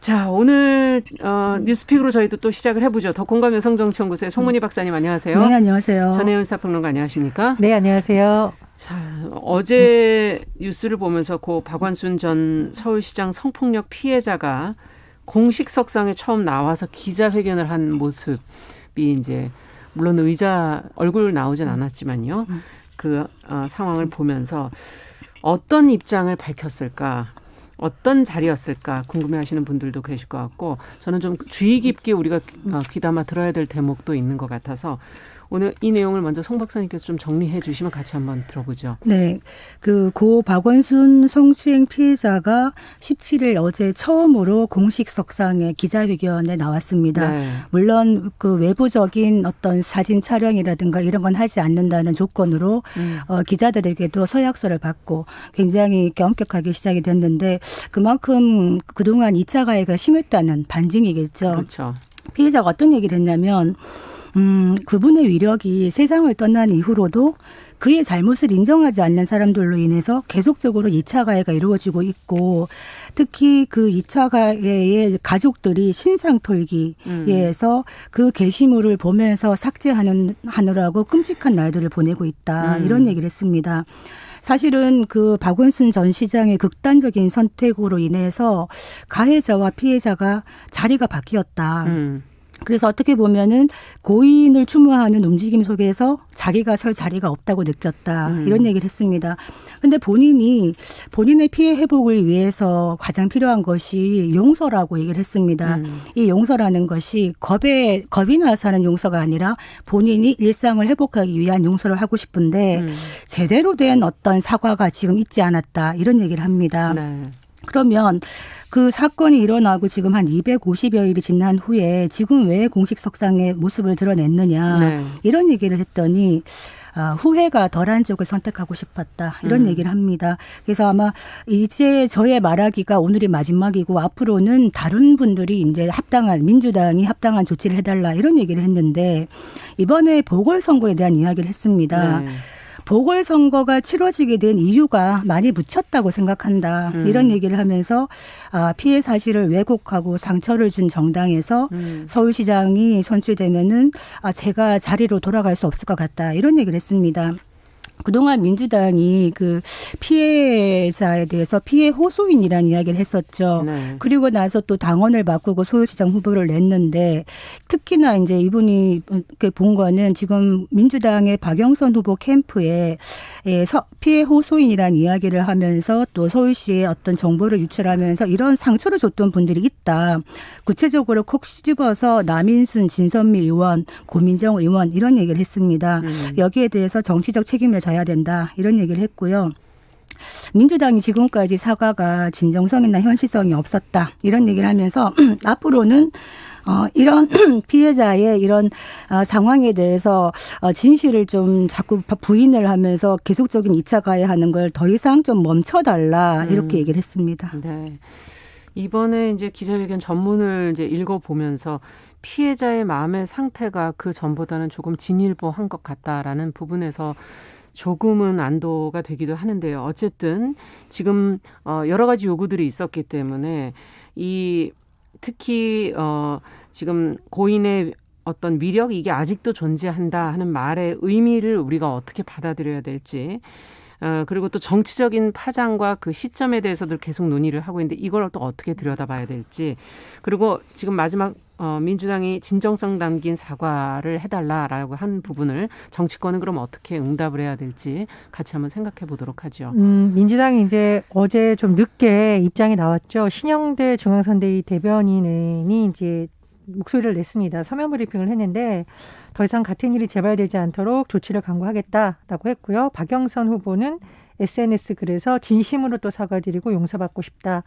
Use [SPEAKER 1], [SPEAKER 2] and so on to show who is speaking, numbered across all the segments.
[SPEAKER 1] 자, 오늘 뉴스픽으로 저희도 또 시작을 해보죠. 더 공감 여성정치연구소의 송문희 박사님 안녕하세요.
[SPEAKER 2] 네, 안녕하세요.
[SPEAKER 1] 전혜연 사평론가 안녕하십니까?
[SPEAKER 3] 네, 안녕하세요.
[SPEAKER 1] 자, 어제 뉴스를 보면서 고 박원순 전 서울시장 성폭력 피해자가 공식 석상에 처음 나와서 기자회견을 한 모습이 이제 물론 의자 얼굴 나오진 않았지만요. 그 상황을 보면서 어떤 입장을 밝혔을까? 어떤 자리였을까 궁금해하시는 분들도 계실 것 같고 저는 좀 주의 깊게 우리가 귀담아 들어야 될 대목도 있는 것 같아서 오늘 이 내용을 먼저 송 박사님께서 좀 정리해 주시면 같이 한번 들어보죠.
[SPEAKER 2] 네, 고 박원순 성추행 피해자가 17일 어제 처음으로 공식 석상에 기자회견에 나왔습니다.
[SPEAKER 1] 네.
[SPEAKER 2] 물론 그 외부적인 어떤 사진 촬영이라든가 이런 건 하지 않는다는 조건으로 기자들에게도 서약서를 받고 굉장히 이렇게 엄격하게 시작이 됐는데 그만큼 그동안 2차 가해가 심했다는 반증이겠죠.
[SPEAKER 1] 그렇죠.
[SPEAKER 2] 피해자가 어떤 얘기를 했냐면 그분의 위력이 세상을 떠난 이후로도 그의 잘못을 인정하지 않는 사람들로 인해서 계속적으로 2차 가해가 이루어지고 있고 특히 그 2차 가해의 가족들이 신상털기에서 그 게시물을 보면서 삭제하느라고 끔찍한 날들을 보내고 있다. 이런 얘기를 했습니다. 사실은 그 박원순 전 시장의 극단적인 선택으로 인해서 가해자와 피해자가 자리가 바뀌었다. 그래서 어떻게 보면은 고인을 추모하는 움직임 속에서 자기가 설 자리가 없다고 느꼈다. 이런 얘기를 했습니다. 그런데 본인의 피해 회복을 위해서 가장 필요한 것이 용서라고 얘기를 했습니다. 이 용서라는 것이 겁이 나서 하는 용서가 아니라 본인이 일상을 회복하기 위한 용서를 하고 싶은데 제대로 된 어떤 사과가 지금 있지 않았다. 이런 얘기를 합니다.
[SPEAKER 1] 네.
[SPEAKER 2] 그러면 그 사건이 일어나고 지금 한 250여일이 지난 후에 지금 왜 공식 석상의 모습을 드러냈느냐
[SPEAKER 1] 네.
[SPEAKER 2] 이런 얘기를 했더니 후회가 덜한 쪽을 선택하고 싶었다. 이런 얘기를 합니다. 그래서 아마 이제 저의 말하기가 오늘이 마지막이고 앞으로는 다른 분들이 이제 민주당이 합당한 조치를 해달라 이런 얘기를 했는데 이번에 보궐선거에 대한 이야기를 했습니다.
[SPEAKER 1] 네.
[SPEAKER 2] 보궐선거가 치러지게 된 이유가 많이 묻혔다고 생각한다. 이런 얘기를 하면서 피해 사실을 왜곡하고 상처를 준 정당에서 서울시장이 선출되면은 제가 자리로 돌아갈 수 없을 것 같다. 이런 얘기를 했습니다. 그동안 민주당이 그 피해자에 대해서 피해 호소인이라는 이야기를 했었죠.
[SPEAKER 1] 네.
[SPEAKER 2] 그리고 나서 또 당원을 바꾸고 서울시장 후보를 냈는데 특히나 이제 이분이 본 거는 지금 민주당의 박영선 후보 캠프에 피해 호소인이라는 이야기를 하면서 또 서울시에 어떤 정보를 유출하면서 이런 상처를 줬던 분들이 있다. 구체적으로 콕 집어서 남인순, 진선미 의원, 고민정 의원 이런 얘기를 했습니다. 여기에 대해서 정치적 책임을 져야 된다. 이런 얘기를 했고요. 민주당이 지금까지 사과가 진정성이나 현실성이 없었다. 이런 얘기를 하면서 앞으로는 이런 피해자의 이런 상황에 대해서 진실을 좀 자꾸 부인을 하면서 계속적인 2차 가해하는 걸 더 이상 좀 멈춰달라. 이렇게 얘기를 했습니다.
[SPEAKER 1] 네. 이번에 이제 기자회견 전문을 이제 읽어보면서 피해자의 마음의 상태가 그 전보다는 조금 진일보한 것 같다라는 부분에서 조금은 안도가 되기도 하는데요. 어쨌든 지금 여러 가지 요구들이 있었기 때문에 특히 지금 고인의 어떤 위력 이게 아직도 존재한다 하는 말의 의미를 우리가 어떻게 받아들여야 될지 그리고 또 정치적인 파장과 그 시점에 대해서도 계속 논의를 하고 있는데 이걸 또 어떻게 들여다봐야 될지 그리고 지금 마지막 민주당이 진정성 담긴 사과를 해달라라고 한 부분을 정치권은 그럼 어떻게 응답을 해야 될지 같이 한번 생각해 보도록 하죠.
[SPEAKER 3] 민주당이 이제 어제 좀 늦게 입장이 나왔죠. 신영대 중앙선대위 대변인이 이제 목소리를 냈습니다. 서면 브리핑을 했는데 더 이상 같은 일이 재발되지 않도록 조치를 강구하겠다라고 했고요. 박영선 후보는 SNS 글에서 진심으로 또 사과드리고 용서받고 싶다.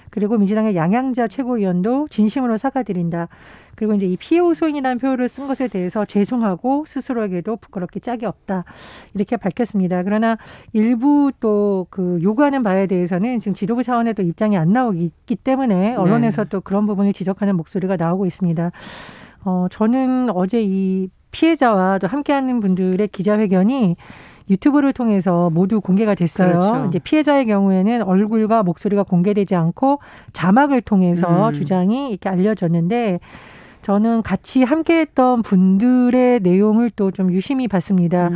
[SPEAKER 3] 그리고 민주당의 양양자 최고위원도 진심으로 사과드린다. 그리고 이제 이 피해 호소인이라는 표현을 쓴 것에 대해서 죄송하고 스스로에게도 부끄럽게 짝이 없다. 이렇게 밝혔습니다. 그러나 일부 또 그 요구하는 바에 대해서는 지금 지도부 차원에도 입장이 안 나오기 때문에 언론에서 또 그런 부분을 지적하는 목소리가 나오고 있습니다. 저는 어제 이 피해자와 또 함께하는 분들의 기자회견이 유튜브를 통해서 모두 공개가 됐어요.
[SPEAKER 1] 그렇죠.
[SPEAKER 3] 이제 피해자의 경우에는 얼굴과 목소리가 공개되지 않고 자막을 통해서 주장이 이렇게 알려졌는데 저는 같이 함께했던 분들의 내용을 또 좀 유심히 봤습니다.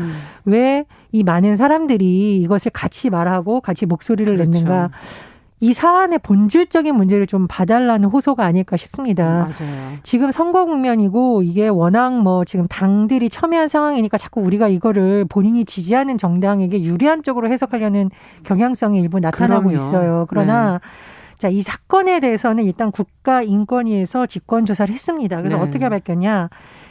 [SPEAKER 3] 왜 이 많은 사람들이 이것을 같이 말하고 같이 목소리를
[SPEAKER 1] 그렇죠.
[SPEAKER 3] 냈는가. 이 사안의 본질적인 문제를 좀 봐달라는 호소가 아닐까 싶습니다.
[SPEAKER 1] 맞아요.
[SPEAKER 3] 지금 선거 국면이고 이게 워낙 뭐 지금 당들이 첨예한 상황이니까 자꾸 우리가 이거를 본인이 지지하는 정당에게 유리한 쪽으로 해석하려는 경향성이 일부 나타나고
[SPEAKER 1] 그럼요.
[SPEAKER 3] 있어요. 그러나 자, 이 사건에 대해서는 일단 국가인권위에서 직권조사를 했습니다. 그래서
[SPEAKER 1] 네.
[SPEAKER 3] 어떻게 밝혔냐.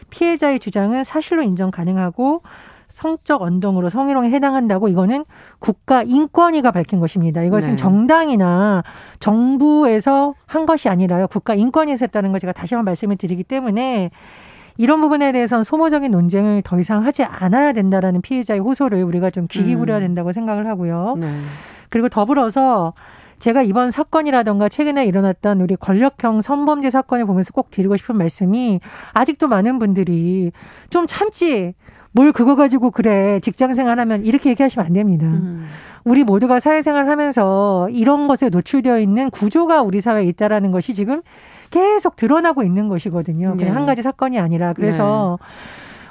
[SPEAKER 3] 피해자의 주장은 사실로 인정 가능하고 성적 언동으로 성희롱에 해당한다고 이거는 국가인권위가 밝힌 것입니다. 이것은
[SPEAKER 1] 네.
[SPEAKER 3] 정당이나 정부에서 한 것이 아니라요. 국가인권위에서 했다는 거 제가 다시 한번 말씀을 드리기 때문에 이런 부분에 대해서는 소모적인 논쟁을 더 이상 하지 않아야 된다라는 피해자의 호소를 우리가 좀 귀 기울여야 된다고 생각을 하고요.
[SPEAKER 1] 네.
[SPEAKER 3] 그리고 더불어서 제가 이번 사건이라던가 최근에 일어났던 우리 권력형 성범죄 사건을 보면서 꼭 드리고 싶은 말씀이 아직도 많은 분들이 좀 참지 뭘 그거 가지고 그래 직장생활 하면 이렇게 얘기하시면 안 됩니다. 우리 모두가 사회생활 하면서 이런 것에 노출되어 있는 구조가 우리 사회에 있다라는 것이 지금 계속 드러나고 있는 것이거든요. 그냥
[SPEAKER 1] 네.
[SPEAKER 3] 한 가지 사건이 아니라. 그래서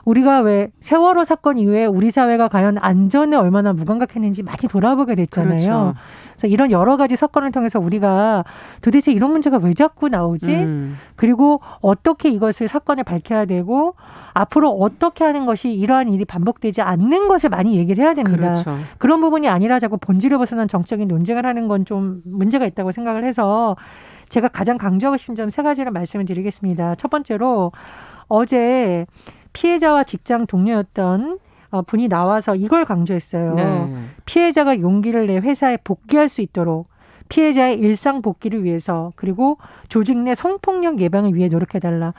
[SPEAKER 3] 우리가 왜 세월호 사건 이후에 우리 사회가 과연 안전에 얼마나 무감각했는지 많이 돌아보게 됐잖아요.
[SPEAKER 1] 그렇죠.
[SPEAKER 3] 그래서 이런 여러 가지 사건을 통해서 우리가 도대체 이런 문제가 왜 자꾸 나오지? 그리고 어떻게 이것을 사건을 밝혀야 되고 앞으로 어떻게 하는 것이 이러한 일이 반복되지 않는 것을 많이 얘기를 해야 됩니다.
[SPEAKER 1] 그렇죠.
[SPEAKER 3] 그런 부분이 아니라 자꾸 본질을 벗어난 정적인 논쟁을 하는 건 좀 문제가 있다고 생각을 해서 제가 가장 강조하고 싶은 점 3가지를 말씀을 드리겠습니다. 첫 번째로 어제 피해자와 직장 동료였던 분이 나와서 이걸 강조했어요.
[SPEAKER 1] 네.
[SPEAKER 3] 피해자가 용기를 내 회사에 복귀할 수 있도록 피해자의 일상 복귀를 위해서 그리고 조직 내 성폭력 예방을 위해 노력해달라.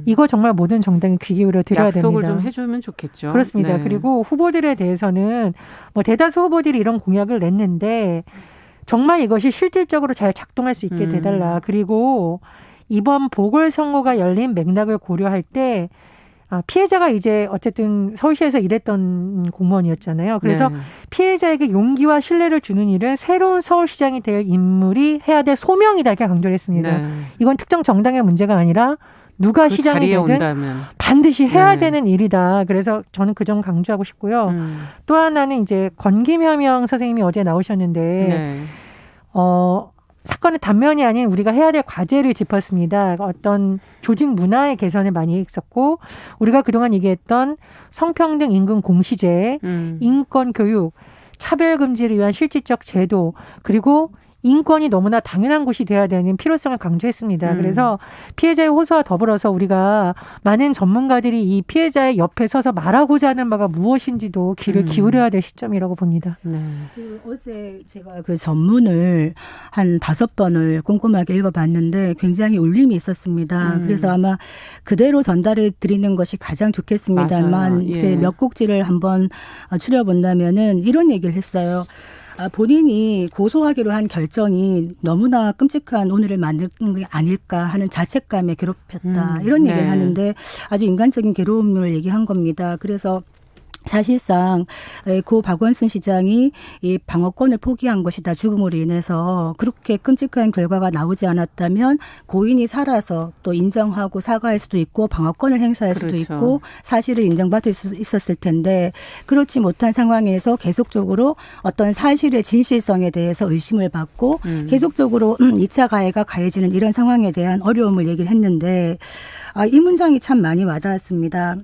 [SPEAKER 3] 이거 정말 모든 정당이 귀 기울여 들어야
[SPEAKER 1] 약속을
[SPEAKER 3] 됩니다.
[SPEAKER 1] 좀 해주면 좋겠죠.
[SPEAKER 3] 그렇습니다.
[SPEAKER 1] 네.
[SPEAKER 3] 그리고 후보들에 대해서는 뭐 대다수 후보들이 이런 공약을 냈는데 정말 이것이 실질적으로 잘 작동할 수 있게 돼달라. 그리고 이번 보궐선거가 열린 맥락을 고려할 때 피해자가 이제 어쨌든 서울시에서 일했던 공무원이었잖아요. 그래서
[SPEAKER 1] 네.
[SPEAKER 3] 피해자에게 용기와 신뢰를 주는 일은 새로운 서울시장이 될 인물이 해야 될 소명이다 이렇게 강조를 했습니다.
[SPEAKER 1] 네.
[SPEAKER 3] 이건 특정 정당의 문제가 아니라 누가
[SPEAKER 1] 그
[SPEAKER 3] 시장이
[SPEAKER 1] 자리에
[SPEAKER 3] 되든
[SPEAKER 1] 온다면.
[SPEAKER 3] 반드시 해야
[SPEAKER 1] 네.
[SPEAKER 3] 되는 일이다. 그래서 저는 그 점 강조하고 싶고요. 또 하나는 이제 권김여명 선생님이 어제 나오셨는데
[SPEAKER 1] 네.
[SPEAKER 3] 사건의 단면이 아닌 우리가 해야 될 과제를 짚었습니다. 어떤 조직 문화의 개선을 많이 했었고 우리가 그동안 얘기했던 성평등 임금 공시제, 인권 교육, 차별 금지를 위한 실질적 제도 그리고 인권이 너무나 당연한 곳이 돼야 되는 필요성을 강조했습니다. 그래서 피해자의 호소와 더불어서 우리가 많은 전문가들이 이 피해자의 옆에 서서 말하고자 하는 바가 무엇인지도 귀를 기울여야 될 시점이라고 봅니다.
[SPEAKER 1] 네.
[SPEAKER 2] 어제 제가 그 전문을 한 5번을 꼼꼼하게 읽어봤는데 굉장히 울림이 있었습니다. 그래서 아마 그대로 전달해 드리는 것이 가장 좋겠습니다만
[SPEAKER 1] 맞아요. 예.
[SPEAKER 2] 몇 곡지를 한번 추려본다면은 이런 얘기를 했어요. 본인이 고소하기로 한 결정이 너무나 끔찍한 오늘을 만든 게 아닐까 하는 자책감에 괴롭혔다. 이런 얘기를
[SPEAKER 1] 네.
[SPEAKER 2] 하는데 아주 인간적인 괴로움을 얘기한 겁니다. 그래서 사실상 고 박원순 시장이 이 방어권을 포기한 것이다. 죽음으로 인해서 그렇게 끔찍한 결과가 나오지 않았다면 고인이 살아서 또 인정하고 사과할 수도 있고 방어권을 행사할 수도
[SPEAKER 1] 그렇죠.
[SPEAKER 2] 있고 사실을 인정받을 수 있었을 텐데 그렇지 못한 상황에서 계속적으로 어떤 사실의 진실성에 대해서 의심을 받고 계속적으로 2차 가해가 가해지는 이런 상황에 대한 어려움을 얘기를 했는데 이 문장이 참 많이 와닿았습니다.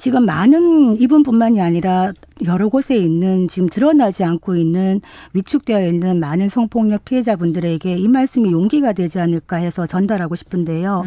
[SPEAKER 2] 지금 많은 이분뿐만이 아니라 여러 곳에 있는 지금 드러나지 않고 있는 위축되어 있는 많은 성폭력 피해자분들에게 이 말씀이 용기가 되지 않을까 해서 전달하고 싶은데요.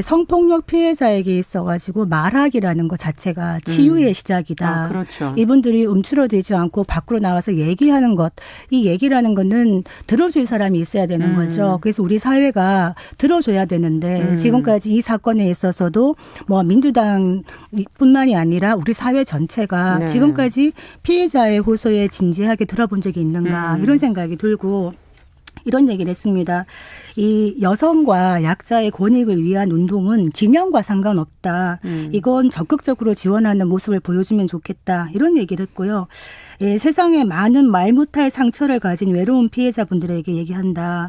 [SPEAKER 2] 성폭력 피해자에게 있어가지고 말하기라는 것 자체가 치유의 시작이다.
[SPEAKER 1] 그렇죠.
[SPEAKER 2] 이분들이 움츠러들지 않고 밖으로 나와서 얘기하는 것, 이 얘기라는 거는 들어줄 사람이 있어야 되는 거죠. 그래서 우리 사회가 들어줘야 되는데 지금까지 이 사건에 있어서도 뭐 민주당뿐만이 아니라 우리 사회 전체가
[SPEAKER 1] 네.
[SPEAKER 2] 지금까지 피해자의 호소에 진지하게 들어본 적이 있는가 이런 생각이 들고 이런 얘기를 했습니다. 이 여성과 약자의 권익을 위한 운동은 진영과 상관없다. 이건 적극적으로 지원하는 모습을 보여주면 좋겠다. 이런 얘기를 했고요. 예, 세상에 많은 말 못할 상처를 가진 외로운 피해자분들에게 얘기한다.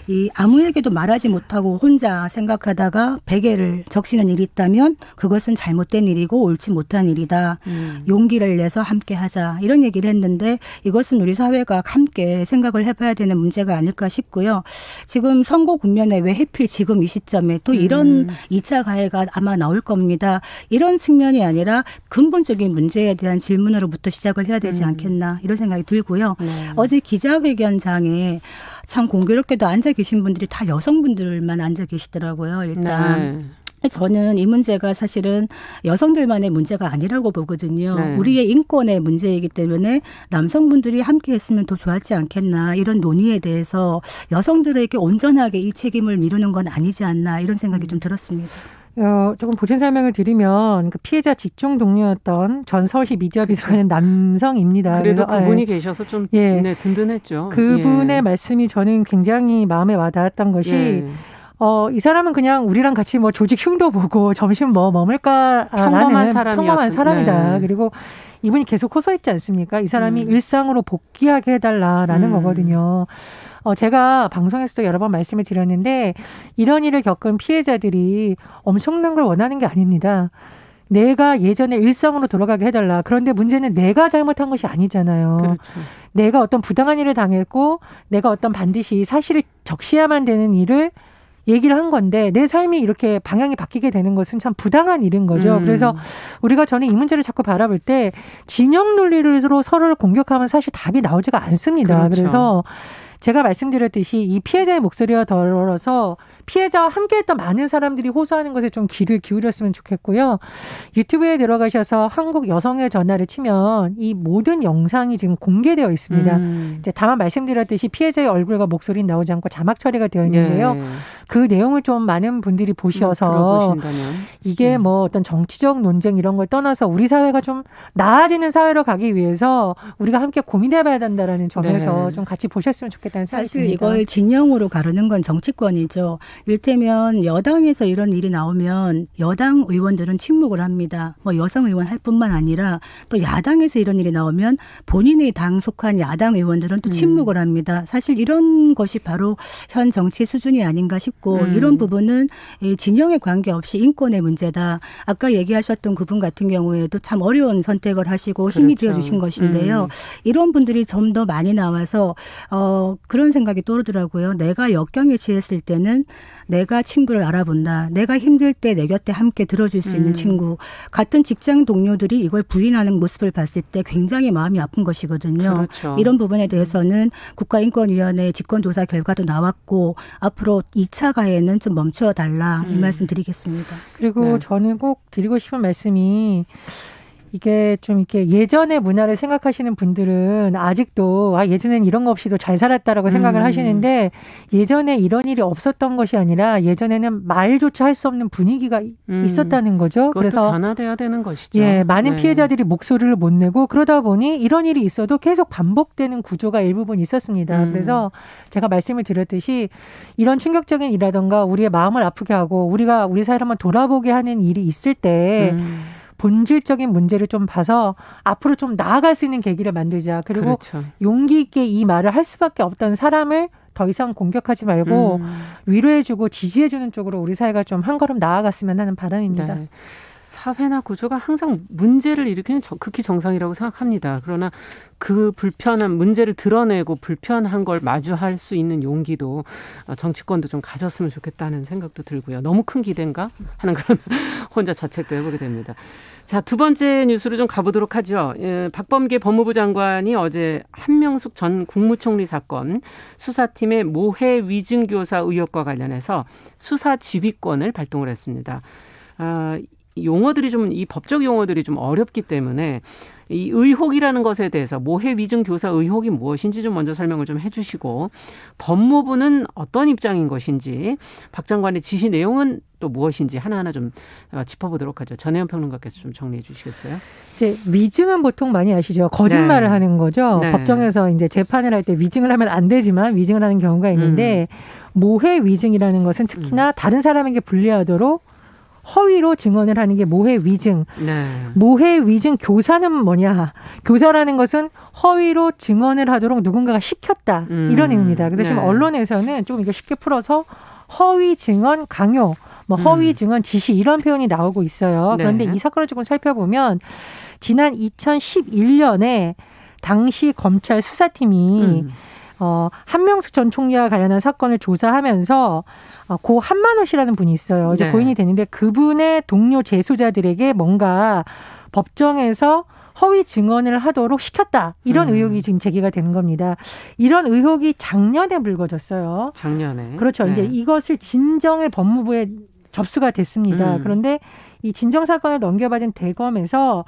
[SPEAKER 2] 이 아무에게도 말하지 못하고 혼자 생각하다가 베개를 적시는 일이 있다면 그것은 잘못된 일이고 옳지 못한 일이다. 용기를 내서 함께 하자. 이런 얘기를 했는데 이것은 우리 사회가 함께 생각을 해봐야 되는 문제가 아닐까 싶고요. 지금 선거 국면에 왜 하필 지금 이 시점에 또 이런 2차 가해가 아마 나올 겁니다. 이런 측면이 아니라 근본적인 문제에 대한 질문으로부터 시작을 해야 되지 않겠나 이런 생각이 들고요. 어제 기자회견장에 참 공교롭게도 앉아 계신 분들이 다 여성분들만 앉아 계시더라고요. 일단. 저는 이 문제가 사실은 여성들만의 문제가 아니라고 보거든요.
[SPEAKER 1] 네.
[SPEAKER 2] 우리의 인권의 문제이기 때문에 남성분들이 함께 했으면 더 좋았지 않겠나 이런 논의에 대해서 여성들에게 온전하게 이 책임을 미루는 건 아니지 않나 이런 생각이 좀 들었습니다.
[SPEAKER 3] 조금 보충 설명을 드리면 그 피해자 직종 동료였던 전 서울시 미디어 비서관은 남성입니다.
[SPEAKER 1] 그래도
[SPEAKER 3] 그래서,
[SPEAKER 1] 그분이 계셔서 좀 네, 든든했죠.
[SPEAKER 3] 그분의 말씀이 저는 굉장히 마음에 와닿았던 것이 이 사람은 그냥 우리랑 같이 뭐 조직 흉도 보고 점심 뭐 머물까라는 평범한 사람이다. 그리고 이분이 계속 호소했지 않습니까? 이 사람이 일상으로 복귀하게 해달라라는 거거든요. 제가 방송에서도 여러 번 말씀을 드렸는데 이런 일을 겪은 피해자들이 엄청난 걸 원하는 게 아닙니다. 내가 예전에 일상으로 돌아가게 해달라. 그런데 문제는 내가 잘못한 것이 아니잖아요.
[SPEAKER 1] 그렇죠.
[SPEAKER 3] 내가 어떤 부당한 일을 당했고 내가 어떤 반드시 사실을 적시야만 되는 일을 얘기를 한 건데 내 삶이 이렇게 방향이 바뀌게 되는 것은 참 부당한 일인 거죠. 그래서 우리가 저는 이 문제를 자꾸 바라볼 때 진영 논리로 서로를 공격하면 사실 답이 나오지가 않습니다.
[SPEAKER 1] 그렇죠.
[SPEAKER 3] 그래서 제가 말씀드렸듯이 이 피해자의 목소리가 덜어서 피해자와 함께했던 많은 사람들이 호소하는 것에 좀 귀를 기울였으면 좋겠고요. 유튜브에 들어가셔서 한국 여성의 전화를 치면 이 모든 영상이 지금 공개되어 있습니다. 이제 다만 말씀드렸듯이 피해자의 얼굴과 목소리는 나오지 않고 자막 처리가 되어 있는데요. 그 내용을 좀 많은 분들이 보셔서 이게 뭐 어떤 정치적 논쟁 이런 걸 떠나서 우리 사회가 좀 나아지는 사회로 가기 위해서 우리가 함께 고민해봐야 된다라는 점에서 좀 같이 보셨으면 좋겠다는 생각이
[SPEAKER 2] 사실
[SPEAKER 3] 듭니다.
[SPEAKER 2] 이걸 진영으로 가르는 건 정치권이죠. 일테면 여당에서 이런 일이 나오면 여당 의원들은 침묵을 합니다. 뭐 여성 의원 할 뿐만 아니라 또 야당에서 이런 일이 나오면 본인의 당 속한 야당 의원들은 또 침묵을 합니다. 사실 이런 것이 바로 현 정치 수준이 아닌가 싶고 이런 부분은 진영에 관계없이 인권의 문제다. 아까 얘기하셨던 그분 같은 경우에도 참 어려운 선택을 하시고 힘이 되어주신 것인데요. 이런 분들이 좀 더 많이 나와서 그런 생각이 떠오르더라고요. 내가 역경에 처했을 때는 내가 친구를 알아본다. 내가 힘들 때 내 곁에 함께 들어줄 수 있는 친구. 같은 직장 동료들이 이걸 부인하는 모습을 봤을 때 굉장히 마음이 아픈 것이거든요.
[SPEAKER 1] 그렇죠.
[SPEAKER 2] 이런 부분에 대해서는 국가인권위원회 직권조사 결과도 나왔고 앞으로 2차 가해는 좀 멈춰달라 이 말씀 드리겠습니다.
[SPEAKER 3] 그리고 저는 꼭 드리고 싶은 말씀이 이게 좀 이렇게 예전의 문화를 생각하시는 분들은 아직도 예전엔 이런 거 없이도 잘 살았다라고 생각을 하시는데 예전에 이런 일이 없었던 것이 아니라 예전에는 말조차 할 수 없는 분위기가 있었다는 거죠.
[SPEAKER 1] 그래서 변화돼야 되는 것이죠.
[SPEAKER 3] 많은 피해자들이 목소리를 못 내고 그러다 보니 이런 일이 있어도 계속 반복되는 구조가 일부분 있었습니다. 그래서 제가 말씀을 드렸듯이 이런 충격적인 일이라든가 우리의 마음을 아프게 하고 우리가 우리 사회를 한번 돌아보게 하는 일이 있을 때 본질적인 문제를 좀 봐서 앞으로 좀 나아갈 수 있는 계기를 만들자. 그리고 용기 있게 이 말을 할 수밖에 없던 사람을 더 이상 공격하지 말고 위로해주고 지지해주는 쪽으로 우리 사회가 좀 한 걸음 나아갔으면 하는 바람입니다.
[SPEAKER 1] 네. 사회나 구조가 항상 문제를 일으키는 극히 정상이라고 생각합니다. 그러나 그 불편한 문제를 드러내고 불편한 걸 마주할 수 있는 용기도 정치권도 좀 가졌으면 좋겠다는 생각도 들고요. 너무 큰 기대인가 하는 그런 혼자 자책도 해보게 됩니다. 자, 두 번째 뉴스로 좀 가보도록 하죠. 박범계 법무부 장관이 어제 한명숙 전 국무총리 사건 수사팀의 모해 위증교사 의혹과 관련해서 수사 지휘권을 발동을 했습니다. 용어들이 좀 이 법적 용어들이 좀 어렵기 때문에 이 의혹이라는 것에 대해서 모해 위증 교사 의혹이 무엇인지 좀 먼저 설명을 좀 해주시고 법무부는 어떤 입장인 것인지 박 장관의 지시 내용은 또 무엇인지 하나하나 좀 짚어보도록 하죠. 전혜연 평론가께서 좀 정리해 주시겠어요?
[SPEAKER 3] 이제 위증은 보통 많이 아시죠. 거짓말을
[SPEAKER 1] 네.
[SPEAKER 3] 하는 거죠.
[SPEAKER 1] 네.
[SPEAKER 3] 법정에서 이제 재판을 할 때 위증을 하면 안 되지만 위증을 하는 경우가 있는데 모해 위증이라는 것은 특히나 다른 사람에게 불리하도록 허위로 증언을 하는 게 모해 위증.
[SPEAKER 1] 네.
[SPEAKER 3] 모해 위증 교사는 뭐냐? 교사라는 것은 허위로 증언을 하도록 누군가가 시켰다. 이런 의미입니다. 그래서 지금
[SPEAKER 1] 네.
[SPEAKER 3] 언론에서는 조금 이거 쉽게 풀어서 허위 증언 강요, 뭐 허위 증언 지시 이런 표현이 나오고 있어요. 그런데
[SPEAKER 1] 네.
[SPEAKER 3] 이 사건을 조금 살펴보면 지난 2011년에 당시 검찰 수사팀이 한명숙 전 총리와 관련한 사건을 조사하면서 고 한만호 씨라는 분이 있어요. 이제
[SPEAKER 1] 네.
[SPEAKER 3] 고인이 되는데 그분의 동료 재수자들에게 뭔가 법정에서 허위 증언을 하도록 시켰다. 이런 의혹이 지금 제기가 되는 겁니다. 이런 의혹이 작년에 불거졌어요.
[SPEAKER 1] 작년에.
[SPEAKER 3] 그렇죠.
[SPEAKER 1] 네.
[SPEAKER 3] 이제 이것을 진정을 법무부에 접수가 됐습니다. 그런데 이 진정 사건을 넘겨받은 대검에서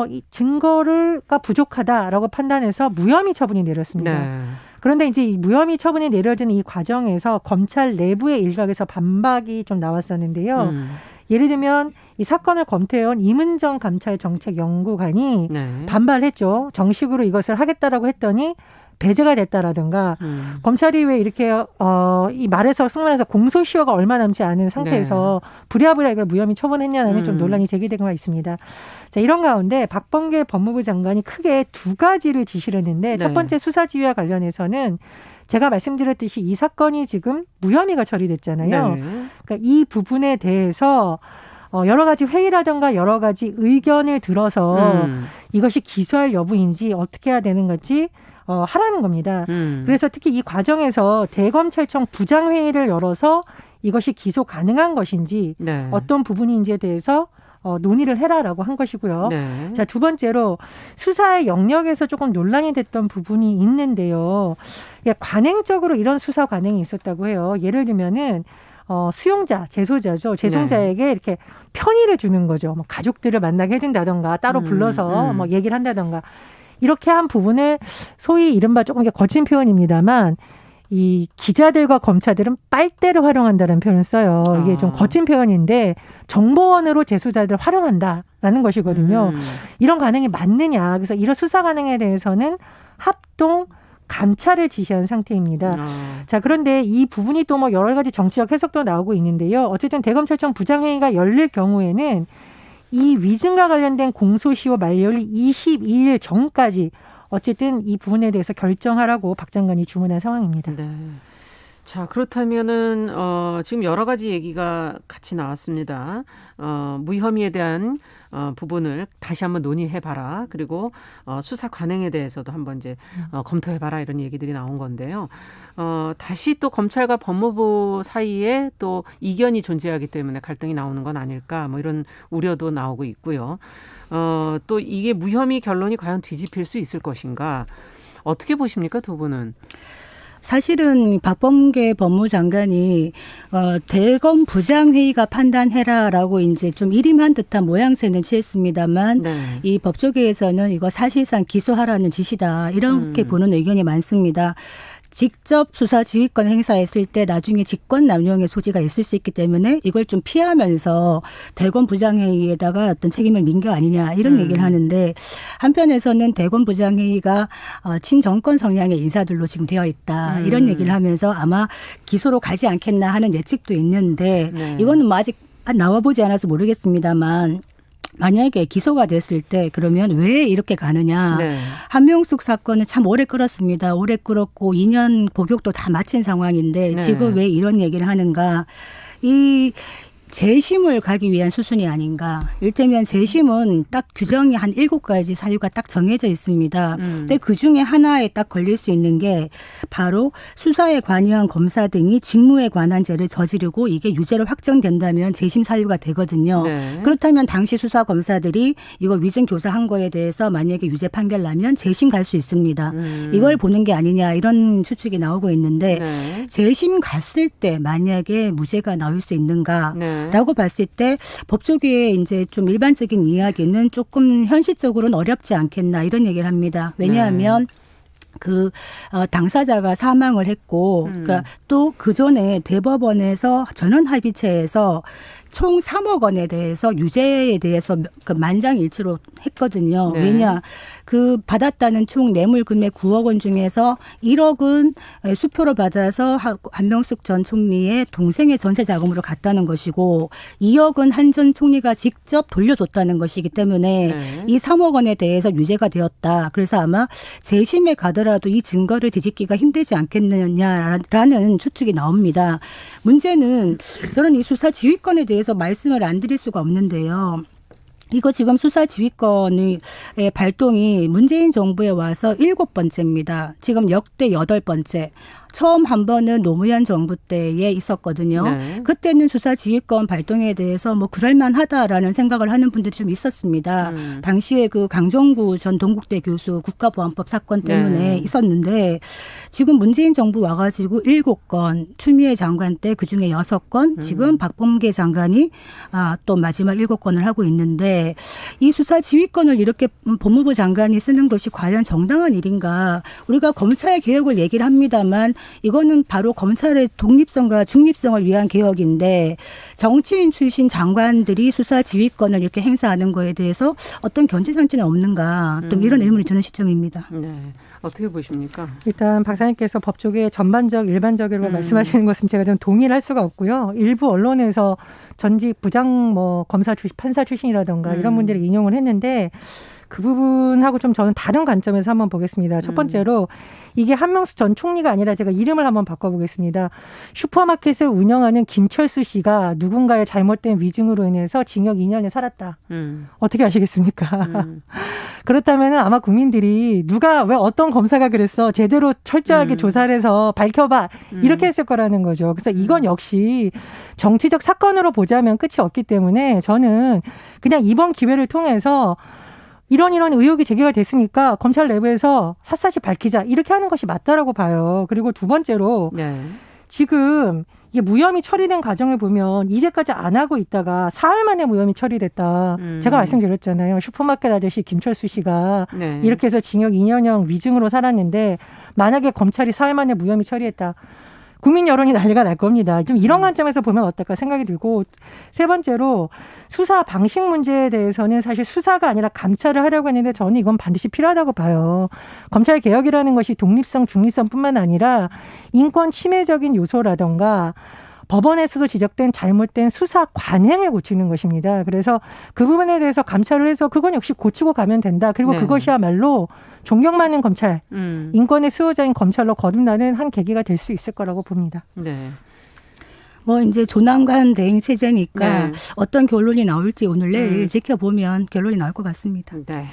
[SPEAKER 3] 이 증거가 부족하다라고 판단해서 무혐의 처분이 내렸습니다.
[SPEAKER 1] 네.
[SPEAKER 3] 그런데 이제 이 무혐의 처분이 내려지는 이 과정에서 검찰 내부의 일각에서 반박이 좀 나왔었는데요. 예를 들면 이 사건을 검토해온 임은정 감찰정책연구관이
[SPEAKER 1] 네.
[SPEAKER 3] 반발했죠. 정식으로 이것을 하겠다라고 했더니 배제가 됐다라든가 검찰이 왜 이렇게 이 말에서 승문에서 공소시효가 얼마 남지 않은 상태에서 부랴부랴 이걸 무혐의 처분했냐는 좀 논란이 제기된 바 있습니다. 자, 이런 가운데 박범계 법무부 장관이 크게 두 가지를 지시를 했는데 첫 번째 수사 지휘와 관련해서는 제가 말씀드렸듯이 이 사건이 지금 무혐의가 처리됐잖아요.
[SPEAKER 1] 네.
[SPEAKER 3] 그러니까 이 부분에 대해서 여러 가지 회의라든가 여러 가지 의견을 들어서 이것이 기소할 여부인지 어떻게 해야 되는 건지 하라는 겁니다. 그래서 특히 이 과정에서 대검찰청 부장회의를 열어서 이것이 기소 가능한 것인지
[SPEAKER 1] 네.
[SPEAKER 3] 어떤 부분인지에 대해서 논의를 해라라고 한 것이고요.
[SPEAKER 1] 네.
[SPEAKER 3] 자, 두 번째로 수사의 영역에서 조금 논란이 됐던 부분이 있는데요. 관행적으로 이런 수사 관행이 있었다고 해요. 예를 들면은 수용자, 재소자죠. 재송자에게 이렇게 편의를 주는 거죠. 뭐 가족들을 만나게 해준다던가 따로 불러서 뭐 얘기를 한다던가 이렇게 한 부분을 소위 이른바 조금 거친 표현입니다만 이 기자들과 검사들은 빨대를 활용한다는 표현을 써요. 이게 좀 거친 표현인데 정보원으로 재수자들을 활용한다라는 것이거든요. 이런 관행이 맞느냐. 그래서 이런 수사 관행에 대해서는 합동 감찰을 지시한 상태입니다. 자, 그런데 이 부분이 또 뭐 여러 가지 정치적 해석도 나오고 있는데요. 어쨌든 대검찰청 부장회의가 열릴 경우에는 이 위증과 관련된 공소시효 만료일 22일 전까지 어쨌든 이 부분에 대해서 결정하라고 박 장관이 주문한 상황입니다.
[SPEAKER 1] 네. 자, 그렇다면은 지금 여러 가지 얘기가 같이 나왔습니다. 무혐의에 대한 부분을 다시 한번 논의해봐라. 그리고 수사 관행에 대해서도 한번 이제 검토해봐라 이런 얘기들이 나온 건데요. 다시 또 검찰과 법무부 사이에 또 이견이 존재하기 때문에 갈등이 나오는 건 아닐까 뭐 이런 우려도 나오고 있고요. 또 이게 무혐의 결론이 과연 뒤집힐 수 있을 것인가. 어떻게 보십니까, 두 분은?
[SPEAKER 2] 사실은 박범계 법무장관이 대검 부장회의가 판단해라라고 이제 좀 일임한 듯한 모양새는 취했습니다만
[SPEAKER 1] 네.
[SPEAKER 2] 이 법조계에서는 이거 사실상 기소하라는 지시다 이렇게 보는 의견이 많습니다. 직접 수사 지휘권 행사했을 때 나중에 직권 남용의 소지가 있을 수 있기 때문에 이걸 좀 피하면서 대검 부장회의에다가 어떤 책임을 민 게 아니냐 이런 얘기를 하는데 한편에서는 대검 부장회의가 친정권 성향의 인사들로 지금 되어 있다 이런 얘기를 하면서 아마 기소로 가지 않겠나 하는 예측도 있는데 이거는 뭐 아직 나와보지 않아서 모르겠습니다만 만약에 기소가 됐을 때 그러면 왜 이렇게 가느냐.
[SPEAKER 1] 네.
[SPEAKER 2] 한명숙 사건은 참 오래 끌었습니다. 오래 끌었고 2년 복역도 다 마친 상황인데
[SPEAKER 1] 네.
[SPEAKER 2] 지금 왜 이런 얘기를 하는가. 이 재심을 가기 위한 수순이 아닌가. 일테면 재심은 딱 규정이 한 7가지 사유가 딱 정해져 있습니다. 근데 그중에 하나에 딱 걸릴 수 있는 게 바로 수사에 관여한 검사 등이 직무에 관한 죄를 저지르고 이게 유죄로 확정된다면 재심 사유가 되거든요.
[SPEAKER 1] 네.
[SPEAKER 2] 그렇다면 당시 수사 검사들이 이거 위증 교사한 거에 대해서 만약에 유죄 판결 나면 재심 갈 수 있습니다. 이걸 보는 게 아니냐 이런 추측이 나오고 있는데
[SPEAKER 1] 네.
[SPEAKER 2] 재심 갔을 때 만약에 무죄가 나올 수 있는가.
[SPEAKER 1] 네.
[SPEAKER 2] 라고 봤을 때 법조계의 이제 좀 일반적인 이야기는 조금 현실적으로는 어렵지 않겠나 이런 얘기를 합니다. 왜냐하면 당사자가 사망을 했고, 그러니까 또 그 전에 대법원에서 전원 합의체에서 총 3억 원에 대해서 유죄에 대해서 만장일치로 했거든요.
[SPEAKER 1] 네.
[SPEAKER 2] 왜냐, 받았다는 총 뇌물 금액 9억 원 중에서 1억은 수표로 받아서 한명숙 전 총리의 동생의 전세 자금으로 갔다는 것이고, 2억은 한 전 총리가 직접 돌려줬다는 것이기 때문에
[SPEAKER 1] 네.
[SPEAKER 2] 이 3억 원에 대해서 유죄가 되었다. 그래서 아마 재심에 가더라도 이 증거를 뒤집기가 힘들지 않겠느냐라는 추측이 나옵니다. 문제는 저는 이 수사 지휘권에 대해서 말씀을 안 드릴 수가 없는데요. 이거 지금 수사 지휘권의 발동이 문재인 정부에 와서 7번째입니다. 지금 역대 8번째. 처음 한 번은 노무현 정부 때에 있었거든요.
[SPEAKER 1] 네.
[SPEAKER 2] 그때는 수사 지휘권 발동에 대해서 뭐 그럴만하다라는 생각을 하는 분들이 좀 있었습니다. 당시에 강정구 전 동국대 교수 국가보안법 사건 때문에
[SPEAKER 1] 네.
[SPEAKER 2] 있었는데 지금 문재인 정부 와가지고 7건, 추미애 장관 때 그중에 6건, 지금 박범계 장관이 또 마지막 7건을 하고 있는데 이 수사 지휘권을 이렇게 법무부 장관이 쓰는 것이 과연 정당한 일인가? 우리가 검찰 개혁을 얘기를 합니다만 이거는 바로 검찰의 독립성과 중립성을 위한 개혁인데 정치인 출신 장관들이 수사 지휘권을 이렇게 행사하는 거에 대해서 어떤 견제장치는 없는가? 좀 이런 의문이 드는 시점입니다.
[SPEAKER 1] 네. 어떻게 보십니까?
[SPEAKER 3] 일단 박사님께서 법조계 전반적 일반적으로 말씀하시는 것은 제가 좀 동의를 할 수가 없고요. 일부 언론에서 전직 부장 검사 출신, 판사 출신이라던가 이런 분들이 인용을 했는데 그 부분하고 좀 저는 다른 관점에서 한번 보겠습니다. 첫 번째로 이게 한명숙 전 총리가 아니라 제가 이름을 한번 바꿔보겠습니다. 슈퍼마켓을 운영하는 김철수 씨가 누군가의 잘못된 위증으로 인해서 징역 2년을 살았다. 어떻게 아시겠습니까? 그렇다면 아마 국민들이 누가 왜 어떤 검사가 그랬어 제대로 철저하게 조사를 해서 밝혀봐 이렇게 했을 거라는 거죠. 그래서 이건 역시 정치적 사건으로 보자면 끝이 없기 때문에 저는 그냥 이번 기회를 통해서 이런 의혹이 제기가 됐으니까 검찰 내부에서 샅샅이 밝히자 이렇게 하는 것이 맞다라고 봐요. 그리고 두 번째로
[SPEAKER 1] 네.
[SPEAKER 3] 지금 이게 무혐의 처리된 과정을 보면 이제까지 안 하고 있다가 사흘 만에 무혐의 처리됐다. 제가 말씀드렸잖아요. 슈퍼마켓 아저씨 김철수 씨가
[SPEAKER 1] 네.
[SPEAKER 3] 이렇게 해서 징역 2년형 위증으로 살았는데 만약에 검찰이 사흘 만에 무혐의 처리했다. 국민 여론이 난리가 날 겁니다. 좀 이런 관점에서 보면 어떨까 생각이 들고 세 번째로 수사 방식 문제에 대해서는 사실 수사가 아니라 감찰을 하려고 했는데 저는 이건 반드시 필요하다고 봐요. 검찰 개혁이라는 것이 독립성, 중립성뿐만 아니라 인권 침해적인 요소라던가 법원에서도 지적된 잘못된 수사 관행을 고치는 것입니다. 그래서 그 부분에 대해서 감찰을 해서 그건 역시 고치고 가면 된다. 그리고
[SPEAKER 1] 네.
[SPEAKER 3] 그것이야말로 존경받는 검찰, 인권의 수호자인 검찰로 거듭나는 한 계기가 될 수 있을 거라고 봅니다.
[SPEAKER 1] 네.
[SPEAKER 2] 이제 조남관 대행 체제니까
[SPEAKER 1] 네.
[SPEAKER 2] 어떤 결론이 나올지 오늘 내일 지켜보면 결론이 나올 것 같습니다.
[SPEAKER 1] 네.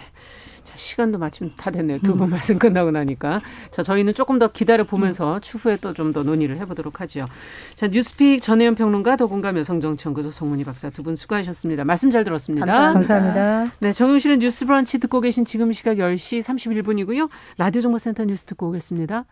[SPEAKER 1] 자, 시간도 마침 다 됐네요. 두 분 말씀 끝나고 나니까. 자, 저희는 조금 더 기다려보면서 추후에 또 좀 더 논의를 해보도록 하죠. 자, 뉴스픽 전혜연 평론가, 더공감 여성정치연구소 송문희 박사 두 분 수고하셨습니다. 말씀 잘 들었습니다.
[SPEAKER 3] 감사합니다.
[SPEAKER 1] 네, 정용실은 뉴스 브런치 듣고 계신 지금 시각 10시 31분이고요. 라디오 정보센터 뉴스 듣고 오겠습니다.